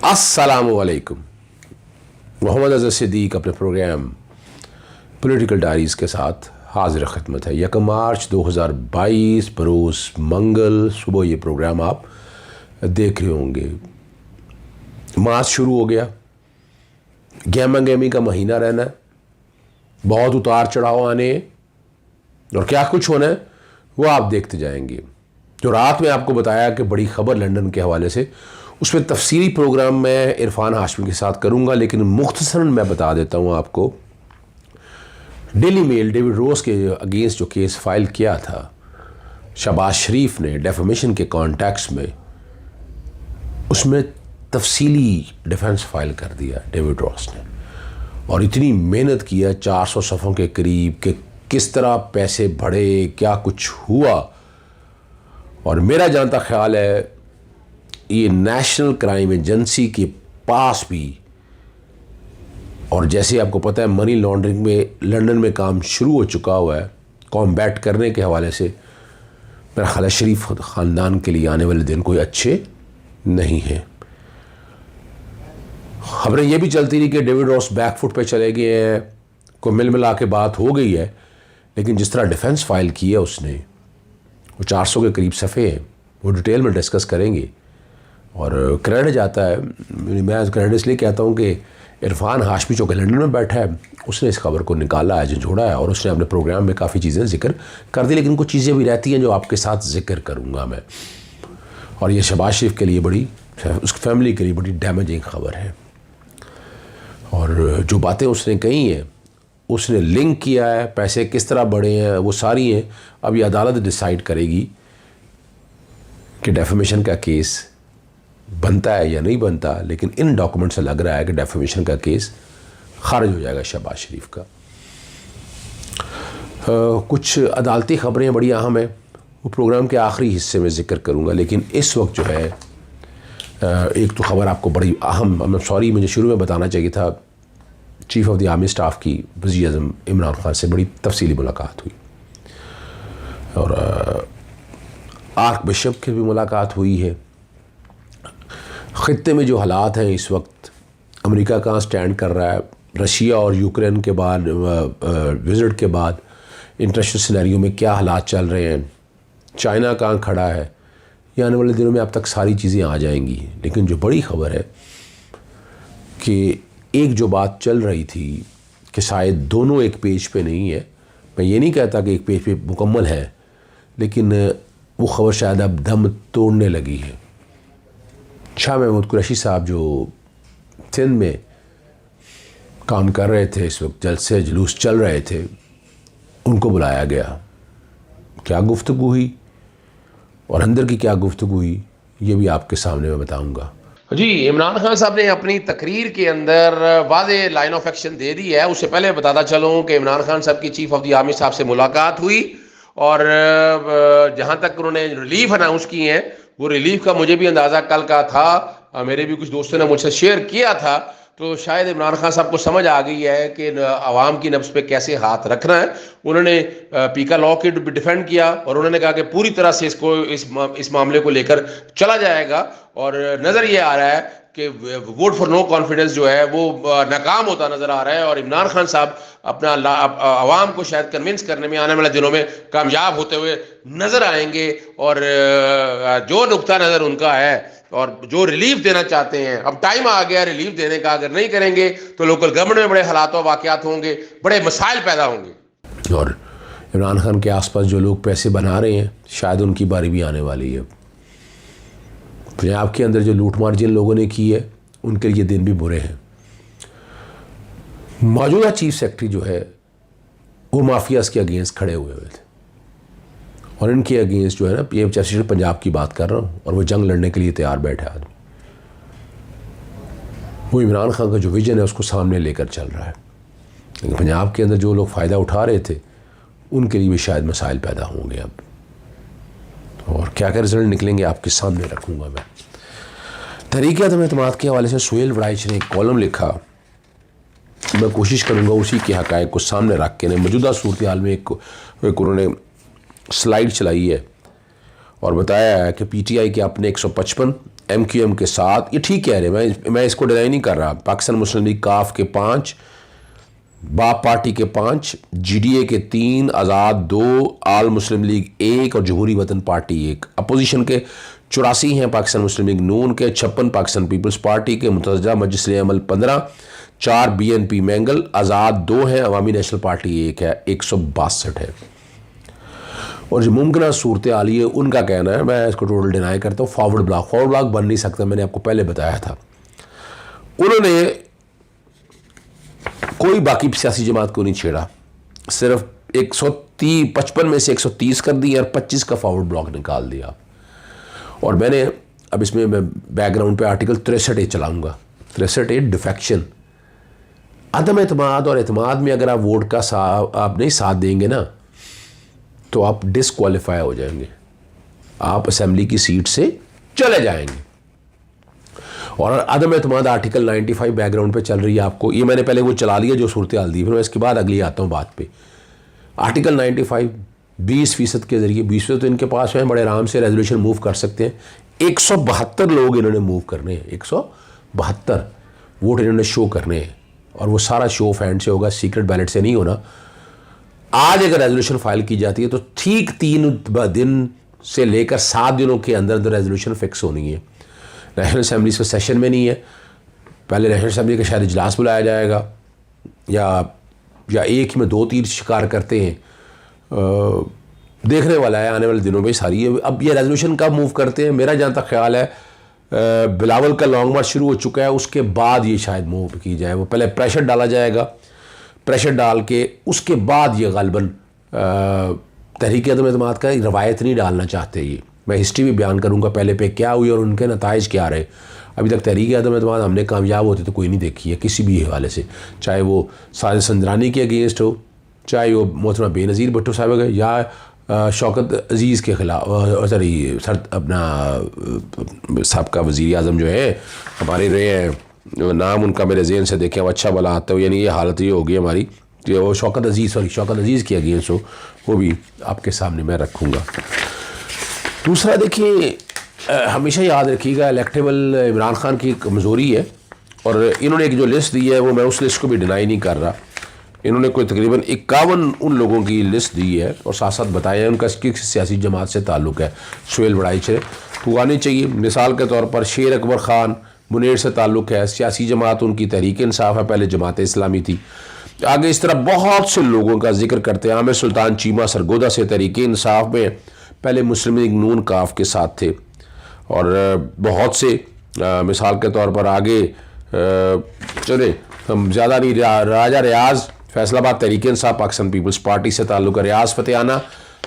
अस्सलामुअलैकुम। मोहम्मद अज़हर सिद्दीक़ अपने programme political diaries के साथ हाजिर खिदमत है। 1 मार्च 2022 बरोज़ मंगल सुबह ये प्रोग्राम आप देख रहे होंगे। मार्च शुरू हो गया, गहमा गहमी का महीना रहना है, बहुत उतार चढ़ाव आने और क्या कुछ होना है वो आप देखते जाएंगे। जो रात में आपको बताया कि बड़ी खबर लंदन के हवाले से, उसमें तफसीली प्रोग्राम मैं इरफान हाशमी के साथ करूंगा, लेकिन मुख्तसरन मैं बता देता हूं आपको। डेली मेल डेविड रोज के अगेंस्ट जो केस फाइल किया था शहबाज शरीफ ने डेफेमेशन के कॉन्टेक्स्ट में, उसमें तफसीली डिफेंस फाइल कर दिया डेविड रोज ने और इतनी मेहनत किया 400 सफ़ों के करीब कि किस तरह पैसे बढ़े, क्या कुछ हुआ। और मेरा जानता ख्याल है ये नेशनल क्राइम एजेंसी के पास भी, और जैसे आपको पता है मनी लॉन्ड्रिंग में लंदन में काम शुरू हो चुका हुआ है कॉम्बैट करने के हवाले से, मेरा ख्याल है शरीफ ख़ानदान के लिए आने वाले दिन कोई अच्छे नहीं हैं। खबरें ये भी चलती रही कि डेविड रॉस बैकफुट पे चले गए हैं, को मिल मिला के बात हो गई है, लेकिन जिस तरह डिफेंस फाइल की है उसने, वो 400 के करीब सफ़े हैं, वो डिटेल में डिस्कस करेंगे। और क्रेडिट जाता है, मैं क्रेडिट इसलिए कहता हूँ कि इरफान हाशमी जो लंदन में बैठा है उसने इस खबर को निकाला है, झंझोड़ा है, और उसने अपने प्रोग्राम में काफ़ी चीज़ें जिक्र कर दी, लेकिन कुछ चीज़ें भी रहती हैं जो आपके साथ जिक्र करूँगा मैं। और ये शहबाज शरीफ के लिए बड़ी, उसकी फैमिली के लिए बड़ी डैमेजिंग खबर है। और जो बातें उसने कही हैं, उसने लिंक किया है, पैसे किस तरह बढ़े हैं, वो सारी हैं। अब ये अदालत डिसाइड करेगी कि डेफेमेशन का केस बनता है या नहीं बनता, लेकिन इन डॉक्यूमेंट से लग रहा है कि डेफेमेशन का केस खारिज हो जाएगा शहबाज शरीफ का। कुछ अदालती खबरें बड़ी अहम हैं, वो प्रोग्राम के आखिरी हिस्से में जिक्र करूँगा, लेकिन इस वक्त जो है एक तो खबर आपको बड़ी अहम, सॉरी मुझे शुरू में बताना चाहिए था, chief of the army staff की वज़ीर आज़म इमरान खान से बड़ी तफसीली मुलाकात हुई और आर्क बिशप की भी मुलाकात हुई है। ख़ित्ते में जो हालात हैं इस वक्त, अमेरिका कहाँ स्टैंड कर रहा है, रशिया और यूक्रेन के बाद विज़िट के बाद इंटरनेशनल सिनेरियो में क्या हालात चल रहे हैं, चाइना कहाँ खड़ा है, ये आने वाले दिनों में अब तक सारी चीज़ें आ जाएंगी। लेकिन जो बड़ी खबर है कि एक जो बात चल रही थी कि शायद दोनों एक पेज पे नहीं है, मैं ये नहीं कहता कि एक पेज पे मुकम्मल है, लेकिन वो खबर शायद अब दम तोड़ने लगी है। शाह महमूद कुरैशी साहब जो सिंध में काम कर रहे थे, इस वक्त जलसे जुलूस चल रहे थे, उनको बुलाया गया। क्या गुफ्तगू हुई और अंदर की क्या गुफ्तगू हुई, ये भी आपके सामने मैं बताऊंगा। जी, इमरान खान साहब ने अपनी तकरीर के अंदर वाज़े लाइन ऑफ एक्शन दे दी है। उससे पहले बताता चलूँ कि इमरान खान साहब की चीफ ऑफ द आर्मी साहब से मुलाकात हुई और जहाँ तक उन्होंने रिलीफ अनाउंस किए हैं, वो रिलीफ का मुझे भी अंदाज़ा कल का था, मेरे भी कुछ दोस्तों ने मुझसे शेयर किया था, तो शायद इमरान खान साहब को समझ आ गई है कि आवाम की नब्ज़ पे कैसे हाथ रखना है। उन्होंने पीका लॉ की डिफेंड किया और उन्होंने कहा कि पूरी तरह से इस मामले को लेकर चला जाएगा। और नज़र ये आ रहा है कि वोट फॉर नो कॉन्फिडेंस जो है वो नाकाम होता नज़र आ रहा है और इमरान खान साहब अपना आवाम को शायद कन्विंस करने में आने वाले दिनों में कामयाब होते हुए नज़र आएंगे। और जो नुक्ता नज़र उनका है और जो रिलीफ देना चाहते हैं, अब टाइम आ गया रिलीफ देने का, अगर नहीं करेंगे तो लोकल गवर्नमेंट में बड़े हालात व वाक़यात होंगे, बड़े मसाइल पैदा होंगे। और इमरान खान के आसपास जो लोग पैसे बना रहे हैं, शायद उनकी बारी भी आने वाली है। पंजाब के अंदर जो लूटमार जिन लोगों ने की है, उनके लिए दिन भी बुरे हैं। मौजूदा चीफ सेक्रेटरी जो है वो माफियाज के अगेंस्ट खड़े हुए थे और इनके अगेंस्ट जो है ना, पीएम चीफ सेक्रेटरी पंजाब की बात कर रहा हूँ, और वो जंग लड़ने के लिए तैयार बैठा आदमी। वो इमरान खान का जो विजन है उसको सामने लेकर चल रहा है, लेकिन पंजाब के अंदर जो लोग फ़ायदा उठा रहे थे उनके लिए भी शायद मसाइल पैदा होंगे अब, और क्या क्या रिजल्ट निकलेंगे आपके सामने रखूँगा मैं। तहरीक-ए-अदम एतमाद के हवाले से सुहेल वड़ाइच ने एक कॉलम लिखा, मैं कोशिश करूँगा उसी के हक़ाइक़ को सामने रख के मौजूदा सूरत हाल में एक उन्होंने स्लाइड चलाई है और बताया है कि पीटीआई के अपने 155 MQM के 7, ये ठीक कह रहे हैं, मैं इसको डिनाई नहीं कर रहा। पाकिस्तान मुस्लिम लीग काफ के 5, बाप पार्टी के 5, GDA के 3, आज़ाद 2, आल मुस्लिम लीग 1 और जमहूरी वतन पार्टी 1। अपोजिशन के 84 हैं पाकिस्तान मुस्लिम लीग नून के, 56 पाकिस्तान पीपल्स पार्टी के, मुतज़्ज़ा मजलिस अमल 15, 4 BNP मैंगल, आज़ाद 2 हैं, अवामी नेशनल पार्टी 1 है, 162 है। और जो मुमकिन सूरत हाल है उनका कहना है, मैं इसको टोटल डिनाई करता हूँ, फॉरवर्ड ब्लॉक बन नहीं सकता, मैंने आपको पहले बताया था। उन्होंने कोई बाकी सियासी जमात को नहीं छेड़ा, सिर्फ 155 में से 130 कर दिया और 25 का फॉरवर्ड ब्लॉक निकाल दिया। और मैंने अब इसमें मैं बैकग्राउंड पे आर्टिकल 63A चलाऊँगा। 63A डिफेक्शन, अदम एतमाद और एतमाद में अगर आप वोट का आप नहीं साथ देंगे ना तो आप डिसक्वालीफाई हो जाएंगे, आप असेंबली की सीट से चले जाएंगे। और अदम एतमाद आर्टिकल 95 बैकग्राउंड पे चल रही है आपको, ये मैंने पहले वो चला लिया जो सूरत हाल दी, फिर मैं इसके बाद अगली आता हूँ बात पे। आर्टिकल 95 20% के जरिए, 20% तो इनके पास है, बड़े आराम से रेजोल्यूशन मूव कर सकते हैं। 172 लोग इन्होंने मूव करने हैं, 172 वोट इन्होंने शो करने हैं, और वो सारा शो ऑफ हैंड से होगा, सीक्रेट बैलेट से नहीं होना। आज अगर रेजोल्यूशन फाइल की जाती है तो ठीक 3 दिन से लेकर 7 दिनों के अंदर अंदर रेजोल्यूशन फिक्स होनी है। नेशनल असेंबली इस सेशन में नहीं है, पहले नेशनल असेंबली का शायद इजलास बुलाया जाएगा, या एक ही में 2-3 शिकार करते हैं, देखने वाला है आने वाले दिनों में सारी। अब ये रेजोल्यूशन कब मूव करते हैं, मेरा जहाँ तक ख्याल है बिलावल का लॉन्ग मार्च शुरू हो चुका है, उसके बाद ये शायद मूव की जाए। वो पहले प्रेशर डाला जाएगा, प्रेशर डाल के उसके बाद ये गालिबन तहरीक अदम एतमाद का रवायत नहीं डालना चाहते। ये मैं हिस्ट्री भी बयान करूँगा पहले पे क्या हुई और उनके नताइज क्या रहे। अभी तक तहरीक अदम एतमाद हमने कामयाब होते तो कोई नहीं देखी है किसी भी हवाले से, चाहे वो साजिद संजरानी के अगेंस्ट हो, चाहे वो मोहतरमा बेनज़ीर भुट्टो साहब या शौकत अजीज़ के ख़िलाफ़, सॉरी अपना साहब वज़ीर आज़म जो है हमारे रहे हैं, नाम उनका मेरे ज़हन से देखें अब अच्छा भला आता हो, यानी ये हालत ये होगी हमारी कि वो शौकत अजीज़ के अगेंस्ट हो, वो भी आपके सामने मैं रखूँगा। दूसरा देखिए, हमेशा याद रखिएगा इलेक्टेबल इमरान खान की कमज़ोरी है, और इन्होंने एक जो लिस्ट दी है वो मैं उस लिस्ट को भी डिनाई नहीं कर रहा। इन्होंने कोई तकरीबन 51 उन लोगों की लिस्ट दी है और साथ साथ बताया है उनका किस सियासी जमात से ताल्लुक़ है। सुहेल बड़ाइच तो आनी चाहिए, मिसाल के तौर पर शेर अकबर ख़ान मुनेर से ताल्लुक़ है, सियासी जमात उनकी तहरीक इंसाफ है, पहले जमात इस्लामी थी। आगे इस तरह बहुत से लोगों का जिक्र करते हैं। आमिर सुल्तान चीमा सरगोदा से तहरीक इंसाफ में, पहले मुस्लिम लीग नून काफ के साथ थे, और बहुत से मिसाल के तौर पर आगे चले हम ज़्यादा नहीं, राजा रियाज फैसलाबाद तहरीक इंसाफ पाकिस्तान पीपल्स पार्टी से ताल्लुक़ है, रियाज फतेहाना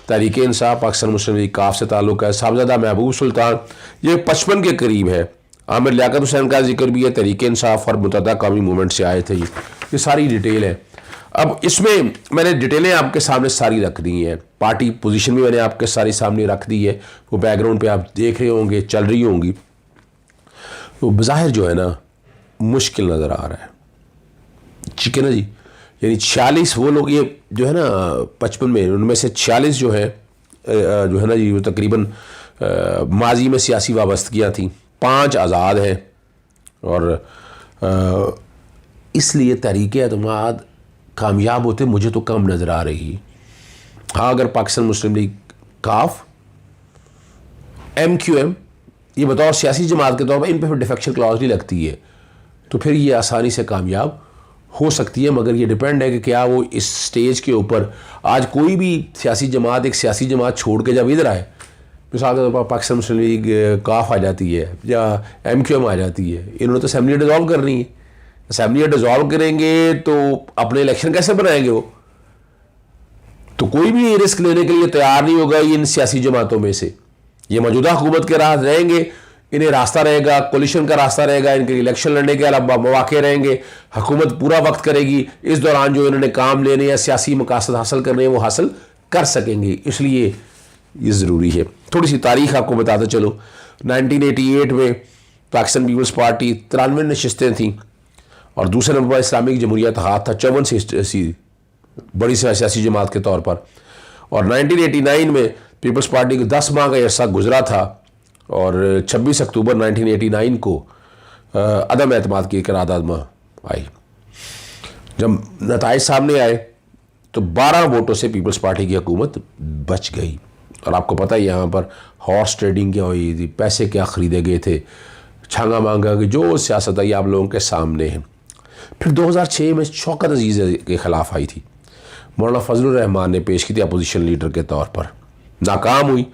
तहरीक इंसाफ पाकिस्तान मुस्लिम लीग काफ से ताल्लुक़ है, साहबजादा महबूब सुल्तान ये 55 के करीब है। आमिर लियाकत हुसैन का जिक्र भी है, तहरीक इंसाफ और मुतहदा कौमी मूवमेंट से आए थे। ये सारी डिटेल है। अब इसमें मैंने डिटेलें आपके सामने सारी रख दी हैं, पार्टी पोजीशन भी मैंने आपके सारी सामने रख दी है, वो बैकग्राउंड पे आप देख रहे होंगे, चल रही होंगी। तो बज़ाहिर जो है ना मुश्किल नज़र आ रहा है, ठीक है ना जी। यानी 46 वो लोग ये जो है ना 55 में, उनमें से 46 जो है ना जी, वो तकरीबन माजी में सियासी वाबस्तगियाँ थी, 5 आज़ाद हैं, और इसलिए तहरीक एतमाद कामयाब होते मुझे तो कम नज़र आ रही। हाँ, अगर पाकिस्तान मुस्लिम लीग काफ MQM ये बतौर सियासी जमात के तौर पर इन पर डिफेक्शन क्लॉज नहीं लगती है तो फिर ये आसानी से कामयाब हो सकती है, मगर ये डिपेंड है कि क्या वो इस स्टेज के ऊपर आज कोई भी सियासी जमात एक सियासी जमात छोड़ के जब इधर आए, मिसाल के तौर पर पाकिस्तान मुस्लिम लीग काफ आ जाती है या MQM आ जाती है, इन्होंने तो असेंबली डिज़ोल्व करनी है। असेंबली डिज़ोल्व करेंगे तो अपने इलेक्शन कैसे बनाएंगे वो? तो कोई भी रिस्क लेने के लिए तैयार नहीं होगा इन सियासी जमातों में से। ये मौजूदा हुकूमत के राह रहेंगे, इन्हें रास्ता रहेगा, कोलिशन का रास्ता रहेगा, इनके इलेक्शन लड़ने के अलावा मौके रहेंगे, हुकूमत पूरा वक्त करेगी, इस दौरान जो इन्होंने काम लेने या सियासी मकासद हासिल करने हैं वो हासिल कर सकेंगे। इसलिए ये ज़रूरी है। थोड़ी सी तारीख आपको बताते चलो, 1988 में पाकिस्तान पीपल्स पार्टी 93 नशिस्तें थीं, और दूसरे नंबर पर इस्लामिक जमहूरियत हाथ था 54 बड़ी सियासी जमात के तौर पर, और 1989 में पीपल्स पार्टी को 10 माह का अरसा गुजरा था और 26 अक्टूबर 1989 को अदम एतमाद की करारदाद में आई। जब नताइज सामने आए तो 12 वोटों से पीपल्स पार्टी की हुकूमत बच गई। और आपको पता है यहाँ पर हॉर्स ट्रेडिंग क्या हुई थी, पैसे क्या ख़रीदे गए थे, छांगा मांगा कि जो सियासत आई आप लोगों के सामने है। फिर 2006 में शौकत अजीज़ के ख़िलाफ़ आई थी, मौलाना फजलुर रहमान ने पेश की थी अपोजिशन लीडर के तौर पर, नाकाम हुई।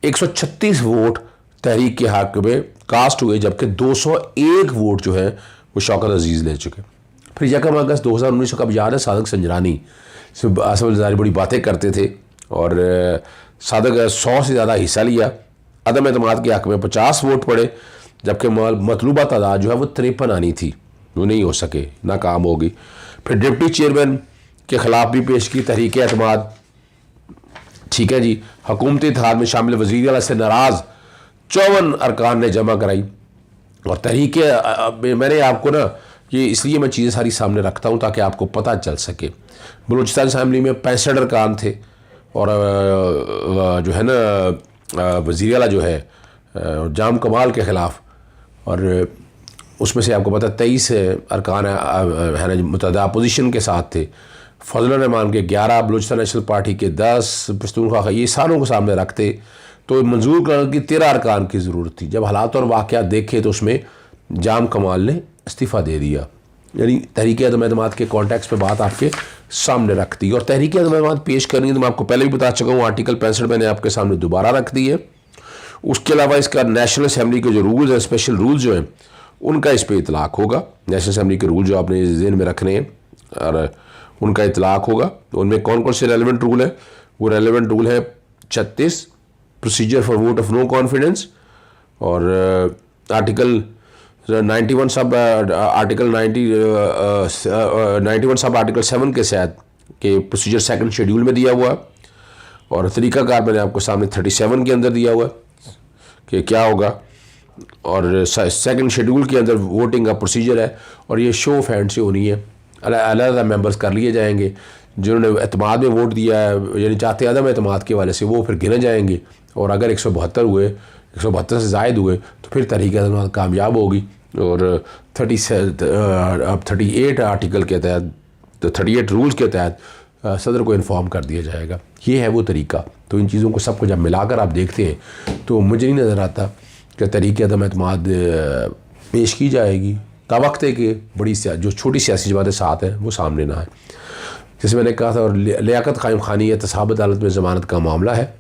136 वोट तहरीक के हक़ में कास्ट हुए, जबकि 201 वोट जो है वो शौकत अजीज़ ले चुके। फिर 1 अगस्त 2019 को अब याद है, सादक संजरानी आसफ ज़ारी बड़ी बातें करते थे और सादक 100 से ज़्यादा हिस्सा लिया। अदम एतमाद के हक़ में 50 वोट पड़े, जबकि मतलूबा तादाद जो है वो 53 आनी थी, वो नहीं हो सके, नाकाम हो गई। फिर डिप्टी चेयरमैन के ख़िलाफ़ भी पेश की तहरीक एतमाद, ठीक है जी। हुकूमती इत्तेहाद में शामिल वज़ीर आला से नाराज़ 54 अरकान ने जमा कराई। और तहरीक मैंने आपको ना ये इसलिए मैं चीज़ें सारी सामने रखता हूँ ताकि आपको पता चल सके। बलूचिस्तान असम्बली में 65 अरकान थे और जो है ना वज़ीर आला जो है जाम कमाल के ख़िलाफ़, और उसमें से आपको पता 23 अरकान है ना मुतअद्दिदा अपोजिशन के साथ थे। फजलुर रहमान के 11, बलूचिस्तान नेशनल पार्टी के 10, पश्तूनख्वा, ये सारों को सामने रखते तो मंजूर करने की 13 अरकान की ज़रूरत थी। जब हालात और वाक़यात देखे तो उसमें जाम कमाल ने इस्तीफ़ा दे दिया। यानी तहरीक अदम एतमाद के कॉन्टेक्स्ट पे बात आपके सामने रख दी। और तहरीक अदम एतमाद पेश करनी है तो मैं आपको पहले भी बता चुका हूँ, आर्टिकल 65 मैंने आपके सामने दोबारा रख दी है। उसके अलावा इसका नेशनल असम्बली के जो रूल्स हैं, स्पेशल रूल्स जो हैं, उनका इस पर इतलाक़ होगा। नेशनल असम्बली के रूल जो आपने ज़हन में रखने हैं और उनका इतलाक़ होगा। उनमें कौन कौन से रेलिवेंट रूल है? वो रेलिवेंट रूल है 36 procedure for vote of no confidence, और article 91 sub article 91 sub article 7 के साथ के प्रोसीजर सेकंड शेड्यूल में दिया हुआ है। और तरीक़ाकार मैंने आपको सामने 37 के अंदर दिया हुआ है कि क्या होगा। और सेकंड शेड्यूल के अंदर वोटिंग का प्रोसीजर है और ये शो ऑफ हैंड से होनी है। अलग मेंबर्स कर लिए जाएंगे जिन्होंने एतमाद में वोट दिया है, यानी चाहते अदम एतमाद के वाले से, वो फिर गिने जाएंगे। और अगर 172 हुए, 172 से ज़ायद हुए तो फिर तहरीक एतमाद कामयाब होगी। और 38 आर्टिकल के तहत, 38 रूल्स के तहत सदर को इन्फॉर्म कर दिया जाएगा। ये है वो तरीका। तो इन चीज़ों को सबको जब मिलाकर आप देखते हैं तो मुझे नहीं नज़र आता कि तहरीक अदम एतमाद पेश की जाएगी। तावक्त है कि बड़ी जो छोटी सियासी जमातें साथ हैं वो सामने ना आए। जैसे मैंने कहा था, और लियाकत कायम खानी एहतसाब अदालत में ज़मानत का मामला है,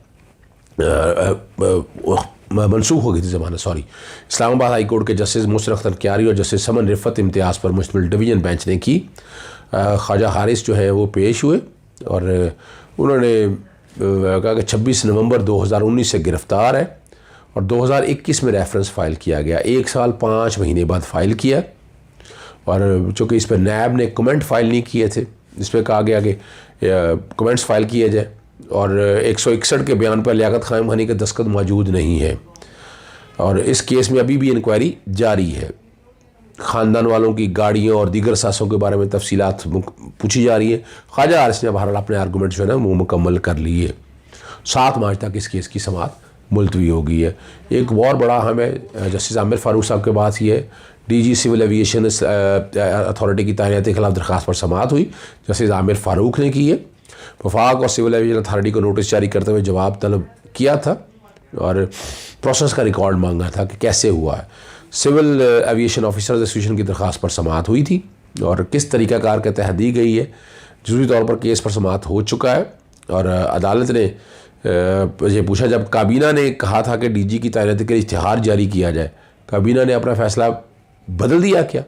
मनसूख हो गई थी ज़मानत, सॉरी। इस्लामाबाद हाई कोर्ट के जस्टिस मुशर्रफ अख्तर क्यारी और जस्टिस समन रिफ़त इम्तियाज़ पर मुश्तमिल डिवीज़न बेंच ने की ख्वाजा हारिस जो है वो पेश हुए और उन्होंने कहा कि 26 नवंबर 2019 से गिरफ़्तार है और 2021 में रेफरेंस फ़ाइल किया गया। 1 साल 5 महीने बाद फ़ाइल किया। और चूँकि इस पर नैब ने कमेंट फ़ाइल नहीं किए थे, इस पर कहा गया कि कमेंट्स फ़ाइल किए जाए। और 161 के बयान पर लियाकत कायम खानी का दस्तखत मौजूद नहीं है। और इस केस में अभी भी इंक्वायरी जारी है। ख़ानदान वालों की गाड़ियों और दीगर सासों के बारे में तफसीलात पूछी जा रही है। ख्वाजा हारिस ने बहरहाल अपने आर्गूमेंट जो है ना वो मुकम्मल कर लिए। 7 मार्च तक इस केस की समाअत मुलतवी हो गई है। एक और बड़ा हमें जस्टिस आमिर फ़ारूक साहब के बाद ही है DG सिविल एविएशन अथॉरिटी की तैनाती के खिलाफ दरख्वास्त पर समाअत हुई। जस्टिस आमिर फ़ारूक ने की है। वफाक और सिविल एविएशन अथॉरिटी को नोटिस जारी करते हुए जवाब तलब किया था और प्रोसेस का रिकॉर्ड मांगा था कि कैसे हुआ है। सिविल एविएशन ऑफिसर्स एसोसिएशन की दरख्वास्त पर समाअत हुई थी और किस तरीक़ाकार के तहत दी गई है। जरूरी तौर पर केस पर समाअत हो चुका है और अदालत ने ये पूछा, जब काबीना ने कहा था कि DG की तैनाती के लिए इश्तिहार जारी किया जाए, काबीना ने अपना फ़ैसला बदल दिया क्या?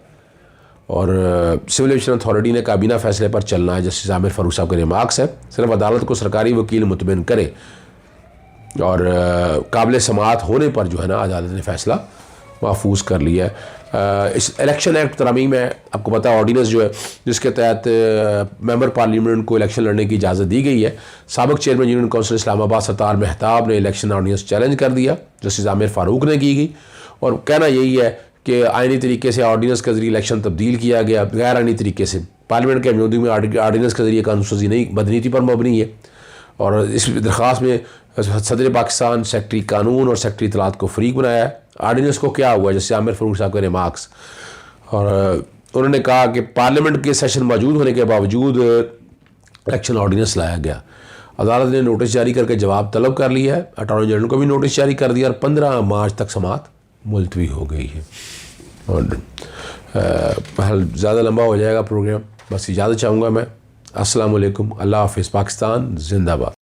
और सिविल एविएशन अथॉरिटी ने काबीना फ़ैसले पर चलना है। जस्टिस आमिर फ़ारूक साहब के रिमार्क्स है, सिर्फ अदालत को सरकारी वकील मुतमिन करे और काबिल समाअत होने पर जो है ना अदालत ने फ़ैसला महफूज कर लिया है। इस इलेक्शन एक्ट तरमीम में आपको पता है ऑर्डिनेंस जो है जिसके तहत मेंबर पार्लियामेंट को इलेक्शन लड़ने की इजाज़त दी गई है। साबिक chairman union council Islamabad Sattar Mehtab ने इलेक्शन ऑर्डिनेंस चैलेंज कर दिया। जस्टिस आमिर फ़ारूक ने की गई और कहना यही है कि आइनी तरीके से ऑर्डिनेंस के ज़रिए इलेक्शन तब्दील किया गया, गैर आइनी तरीके से। पार्लियामेंट के मौजूदगी में ऑर्डिनेंस के ज़रिए कानून साज़ी नहीं बदनीति पर मबनी है और इस दरख्वास्त में सदर पाकिस्तान सेक्रेटरी कानून और सेक्रेटरी इत्तलात को फ़रीक बनाया है। आर्डीनेंस को क्या हुआ, जैसे आमिर फ़रूक साहब के रिमार्क्स, और उन्होंने कहा कि पार्लियामेंट के सेशन मौजूद होने के बावजूद इलेक्शन ऑर्डीनेंस लाया गया। अदालत ने नोटिस जारी करके जवाब तलब कर लिया है, अटॉर्नी जनरल को भी नोटिस जारी कर दिया और 15 मार्च तक समाअत मुलतवी हो गई है। और ज़्यादा लंबा हो जाएगा प्रोग्राम, बस इजाज़त चाहूँगा मैं। अस्सलाम वालेकुम, अल्लाह हाफ़िज़, पाकिस्तान जिंदाबाद।